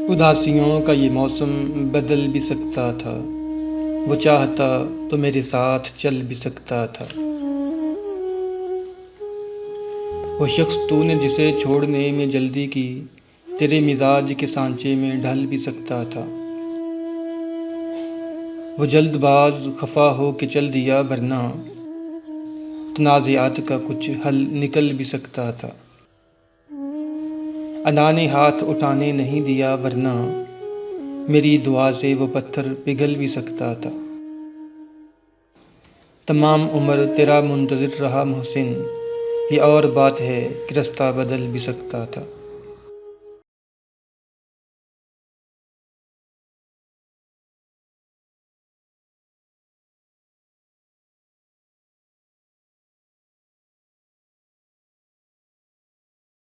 اداسیوں کا یہ موسم بدل بھی سکتا تھا، وہ چاہتا تو میرے ساتھ چل بھی سکتا تھا۔ وہ شخص تو نے جسے چھوڑنے میں جلدی کی، تیرے مزاج کے سانچے میں ڈھل بھی سکتا تھا۔ وہ جلد باز خفا ہو کے چل دیا، ورنہ تنازعات کا کچھ حل نکل بھی سکتا تھا۔ انا نے ہاتھ اٹھانے نہیں دیا، ورنہ میری دعا سے وہ پتھر پگھل بھی سکتا تھا۔ تمام عمر تیرا منتظر رہا محسن، یہ اور بات ہے کہ رستہ بدل بھی سکتا تھا۔